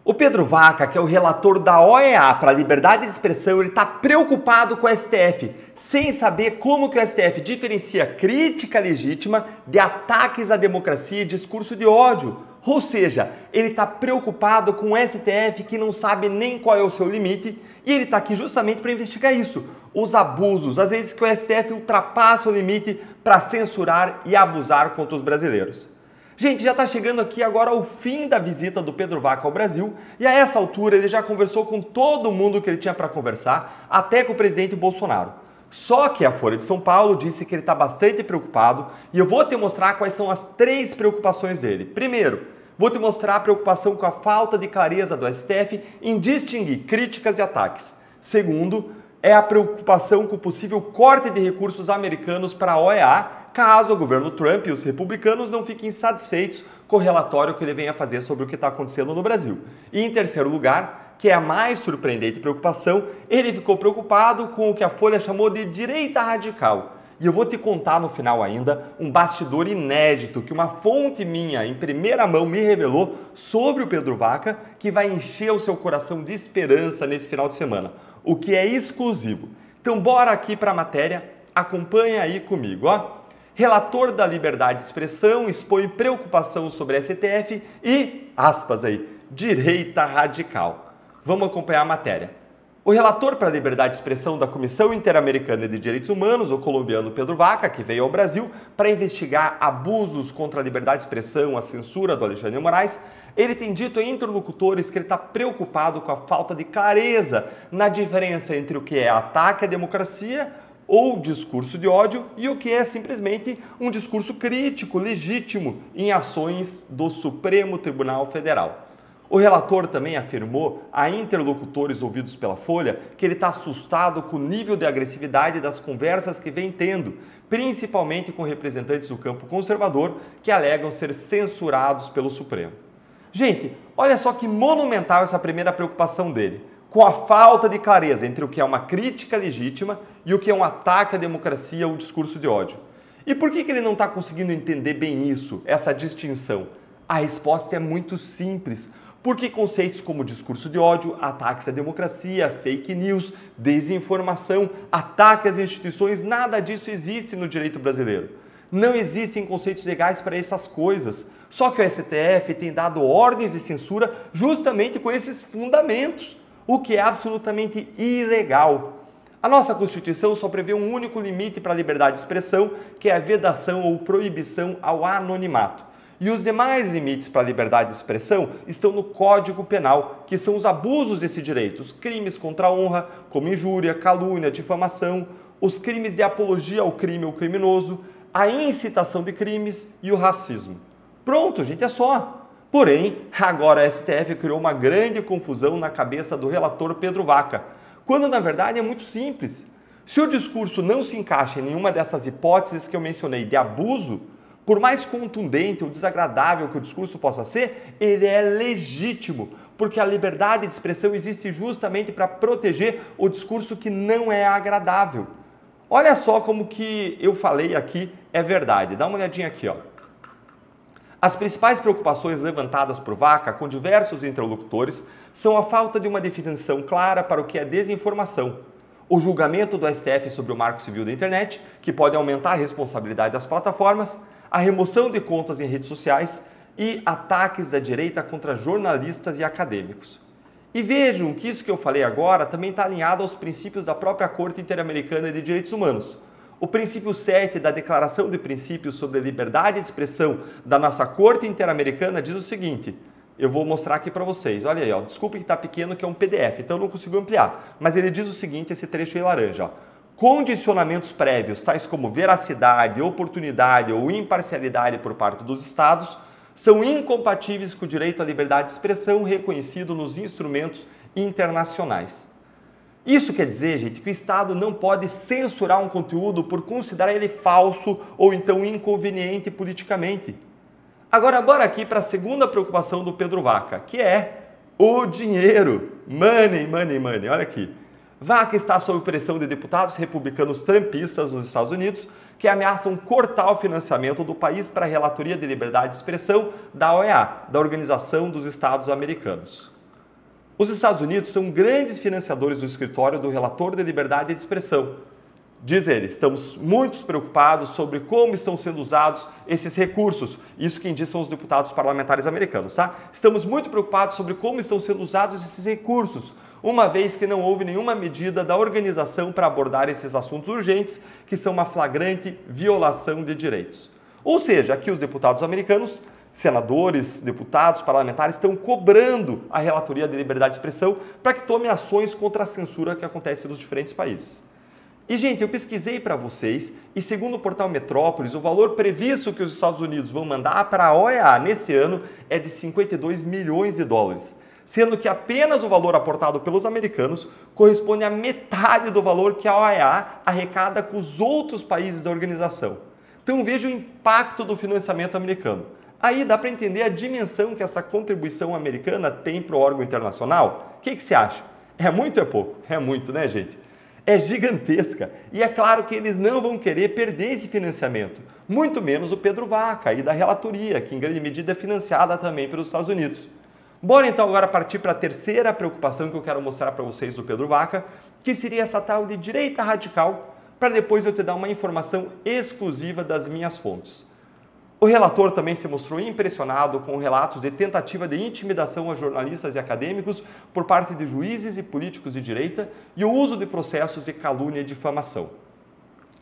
O Pedro Vaca, que é o relator da OEA para a liberdade de expressão, ele está preocupado com o STF, sem saber como que o STF diferencia crítica legítima de ataques à democracia e discurso de ódio. Ou seja, ele está preocupado com o STF que não sabe nem qual é o seu limite e ele está aqui justamente para investigar isso, os abusos, às vezes que o STF ultrapassa o limite para censurar e abusar contra os brasileiros. Gente, já está chegando aqui agora o fim da visita do Pedro Vaca ao Brasil e a essa altura ele já conversou com todo mundo que ele tinha para conversar, até com o presidente Bolsonaro. Só que a Folha de São Paulo disse que ele está bastante preocupado e eu vou te mostrar quais são as 3 preocupações dele. Primeiro, vou te mostrar a preocupação com a falta de clareza do STF em distinguir críticas e ataques. Segundo, é a preocupação com o possível corte de recursos americanos para a OEA, caso o governo Trump e os republicanos não fiquem satisfeitos com o relatório que ele venha fazer sobre o que está acontecendo no Brasil. E em terceiro lugar, que é a mais surpreendente preocupação, ele ficou preocupado com o que a Folha chamou de direita radical. E eu vou te contar no final ainda um bastidor inédito que uma fonte minha em primeira mão me revelou sobre o Pedro Vaca, que vai encher o seu coração de esperança nesse final de semana, o que é exclusivo. Então bora aqui para a matéria, acompanha aí comigo, ó. Relator da liberdade de expressão expõe preocupação sobre STF e, aspas aí, direita radical. Vamos acompanhar a matéria. O relator para a liberdade de expressão da Comissão Interamericana de Direitos Humanos, o colombiano Pedro Vaca, que veio ao Brasil para investigar abusos contra a liberdade de expressão, a censura do Alexandre de Moraes, ele tem dito a interlocutores que ele está preocupado com a falta de clareza na diferença entre o que é ataque à democracia ou discurso de ódio e o que é simplesmente um discurso crítico, legítimo, em ações do Supremo Tribunal Federal. O relator também afirmou a interlocutores ouvidos pela Folha que ele está assustado com o nível de agressividade das conversas que vem tendo, principalmente com representantes do campo conservador que alegam ser censurados pelo Supremo. Gente, olha só que monumental essa primeira preocupação dele, com a falta de clareza entre o que é uma crítica legítima e o que é um ataque à democracia ou discurso de ódio. E por que ele não está conseguindo entender bem isso, essa distinção? A resposta é muito simples. Porque conceitos como discurso de ódio, ataques à democracia, fake news, desinformação, ataque às instituições, nada disso existe no direito brasileiro. Não existem conceitos legais para essas coisas. Só que o STF tem dado ordens de censura justamente com esses fundamentos, o que é absolutamente ilegal. A nossa Constituição só prevê um único limite para a liberdade de expressão, que é a vedação ou proibição ao anonimato. E os demais limites para a liberdade de expressão estão no Código Penal, que são os abusos desse direito, os crimes contra a honra, como injúria, calúnia, difamação, os crimes de apologia ao crime ou criminoso, a incitação de crimes e o racismo. Pronto, gente, é só. Porém, agora a STF criou uma grande confusão na cabeça do relator Pedro Vaca, quando na verdade é muito simples. Se o discurso não se encaixa em nenhuma dessas hipóteses que eu mencionei de abuso, por mais contundente ou desagradável que o discurso possa ser, ele é legítimo, porque a liberdade de expressão existe justamente para proteger o discurso que não é agradável. Olha só como que eu falei aqui é verdade. Dá uma olhadinha aqui, ó. As principais preocupações levantadas por Vaca com diversos interlocutores são a falta de uma definição clara para o que é desinformação, o julgamento do STF sobre o Marco Civil da Internet, que pode aumentar a responsabilidade das plataformas, a remoção de contas em redes sociais e ataques da direita contra jornalistas e acadêmicos. E vejam que isso que eu falei agora também está alinhado aos princípios da própria Corte Interamericana de Direitos Humanos. O princípio 7 da Declaração de Princípios sobre a Liberdade de Expressão da nossa Corte Interamericana diz o seguinte, eu vou mostrar aqui para vocês, olha aí, ó, desculpe que está pequeno que é um PDF, então eu não consigo ampliar, mas ele diz o seguinte, esse trecho aí laranja, ó. Condicionamentos prévios, tais como veracidade, oportunidade ou imparcialidade por parte dos Estados, são incompatíveis com o direito à liberdade de expressão reconhecido nos instrumentos internacionais. Isso quer dizer, gente, que o Estado não pode censurar um conteúdo por considerar ele falso ou então inconveniente politicamente. Agora, bora aqui para a segunda preocupação do Pedro Vaca, que é o dinheiro. Money, money, money. Olha aqui. Vaca está sob pressão de deputados republicanos trumpistas nos Estados Unidos que ameaçam cortar o financiamento do país para a Relatoria de Liberdade de Expressão da OEA, da Organização dos Estados Americanos. Os Estados Unidos são grandes financiadores do escritório do relator de liberdade de expressão. Diz ele, estamos muito preocupados sobre como estão sendo usados esses recursos. Isso quem diz são os deputados parlamentares americanos, tá? Estamos muito preocupados sobre como estão sendo usados esses recursos, uma vez que não houve nenhuma medida da organização para abordar esses assuntos urgentes, que são uma flagrante violação de direitos. Ou seja, aqui os deputados americanos, senadores, deputados, parlamentares, estão cobrando a relatoria de liberdade de expressão para que tome ações contra a censura que acontece nos diferentes países. E, gente, eu pesquisei para vocês e, segundo o portal Metrópolis, o valor previsto que os Estados Unidos vão mandar para a OEA nesse ano é de 52 milhões de dólares, sendo que apenas o valor aportado pelos americanos corresponde à metade do valor que a OEA arrecada com os outros países da organização. Então, veja o impacto do financiamento americano. Aí dá para entender a dimensão que essa contribuição americana tem para o órgão internacional? O que você acha? É muito ou é pouco? É muito, né, gente? É gigantesca e é claro que eles não vão querer perder esse financiamento, muito menos o Pedro Vaca e da relatoria, que em grande medida é financiada também pelos Estados Unidos. Bora então agora partir para a terceira preocupação que eu quero mostrar para vocês do Pedro Vaca, que seria essa tal de direita radical, para depois eu te dar uma informação exclusiva das minhas fontes. O relator também se mostrou impressionado com relatos de tentativa de intimidação a jornalistas e acadêmicos por parte de juízes e políticos de direita e o uso de processos de calúnia e difamação.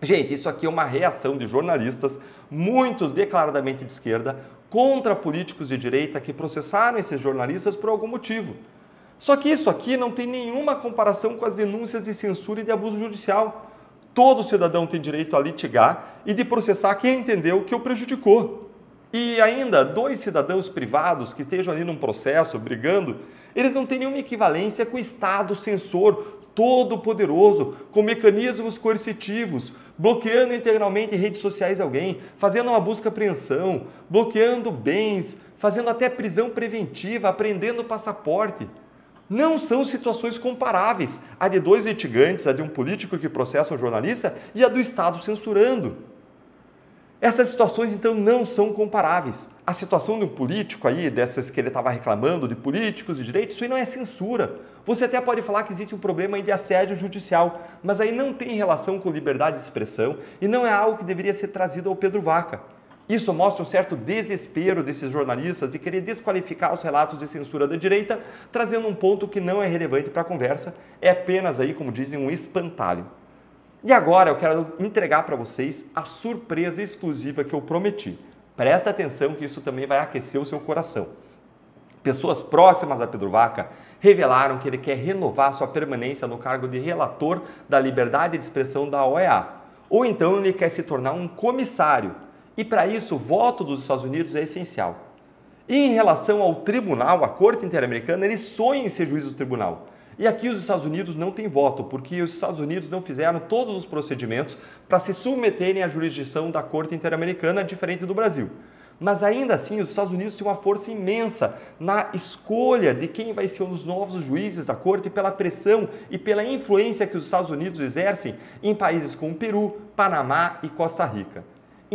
Gente, isso aqui é uma reação de jornalistas, muitos declaradamente de esquerda, contra políticos de direita que processaram esses jornalistas por algum motivo. Só que isso aqui não tem nenhuma comparação com as denúncias de censura e de abuso judicial. Todo cidadão tem direito a litigar e de processar quem entendeu que o prejudicou. E ainda, dois cidadãos privados que estejam ali num processo, brigando, eles não têm nenhuma equivalência com o Estado censor, todo-poderoso, com mecanismos coercitivos, bloqueando integralmente redes sociais de alguém, fazendo uma busca e apreensão, bloqueando bens, fazendo até prisão preventiva, apreendendo passaporte. Não são situações comparáveis, a de dois litigantes, a de um político que processa um jornalista e a do Estado censurando. Essas situações, então, não são comparáveis. A situação de um político aí, dessas que ele estava reclamando, de políticos de direito, isso aí não é censura. Você até pode falar que existe um problema aí de assédio judicial, mas aí não tem relação com liberdade de expressão e não é algo que deveria ser trazido ao Pedro Vaca. Isso mostra um certo desespero desses jornalistas de querer desqualificar os relatos de censura da direita, trazendo um ponto que não é relevante para a conversa, é apenas aí, como dizem, um espantalho. E agora eu quero entregar para vocês a surpresa exclusiva que eu prometi. Presta atenção que isso também vai aquecer o seu coração. Pessoas próximas a Pedro Vaca revelaram que ele quer renovar sua permanência no cargo de relator da liberdade de expressão da OEA, ou então ele quer se tornar um comissário. E para isso, o voto dos Estados Unidos é essencial. E em relação ao tribunal, a Corte Interamericana, ele sonha em ser juiz do tribunal. E aqui os Estados Unidos não têm voto, porque os Estados Unidos não fizeram todos os procedimentos para se submeterem à jurisdição da Corte Interamericana, diferente do Brasil. Mas ainda assim, os Estados Unidos têm uma força imensa na escolha de quem vai ser os novos juízes da Corte pela pressão e pela influência que os Estados Unidos exercem em países como Peru, Panamá e Costa Rica.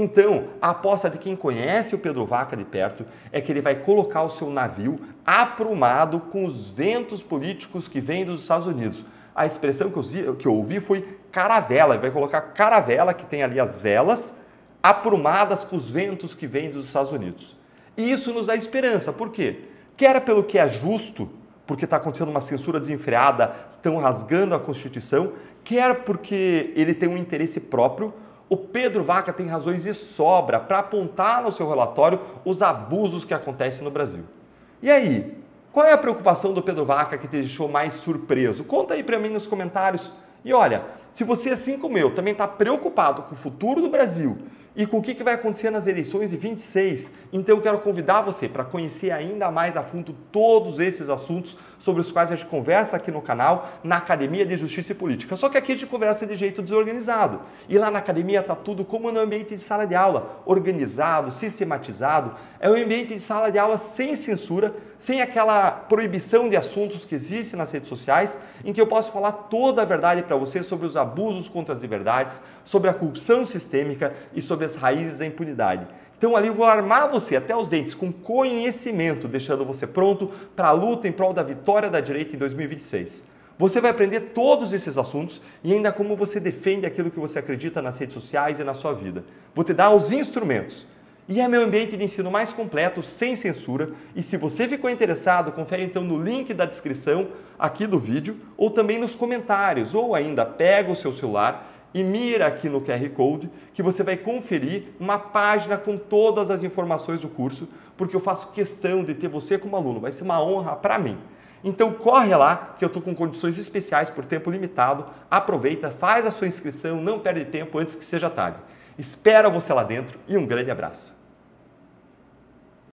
Então, a aposta de quem conhece o Pedro Vaca de perto é que ele vai colocar o seu navio aprumado com os ventos políticos que vêm dos Estados Unidos. A expressão que eu ouvi foi caravela, ele vai colocar caravela, que tem ali as velas, aprumadas com os ventos que vêm dos Estados Unidos. E isso nos dá esperança, por quê? Quer pelo que é justo, porque está acontecendo uma censura desenfreada, estão rasgando a Constituição, quer porque ele tem um interesse próprio. O Pedro Vaca tem razões de sobra para apontar no seu relatório os abusos que acontecem no Brasil. E aí, qual é a preocupação do Pedro Vaca que te deixou mais surpreso? Conta aí para mim nos comentários. E olha, se você, assim como eu, também está preocupado com o futuro do Brasil e com o que vai acontecer nas eleições de 26, então eu quero convidar você para conhecer ainda mais a fundo todos esses assuntos sobre os quais a gente conversa aqui no canal, na Academia de Justiça e Política. Só que aqui a gente conversa de jeito desorganizado. E lá na academia está tudo como no ambiente de sala de aula, organizado, sistematizado. É um ambiente de sala de aula sem censura, sem aquela proibição de assuntos que existe nas redes sociais, em que eu posso falar toda a verdade para você sobre os abusos contra as liberdades, sobre a corrupção sistêmica e sobre as raízes da impunidade. Então ali eu vou armar você até os dentes com conhecimento, deixando você pronto para a luta em prol da vitória da direita em 2026. Você vai aprender todos esses assuntos e ainda como você defende aquilo que você acredita nas redes sociais e na sua vida. Vou te dar os instrumentos. E é meu ambiente de ensino mais completo, sem censura. E se você ficou interessado, confere então no link da descrição aqui do vídeo ou também nos comentários. Ou ainda pega o seu celular e mira aqui no QR Code que você vai conferir uma página com todas as informações do curso, porque eu faço questão de ter você como aluno. Vai ser uma honra para mim. Então corre lá, que eu estou com condições especiais por tempo limitado. Aproveita, faz a sua inscrição, não perde tempo antes que seja tarde. Espero você lá dentro e um grande abraço.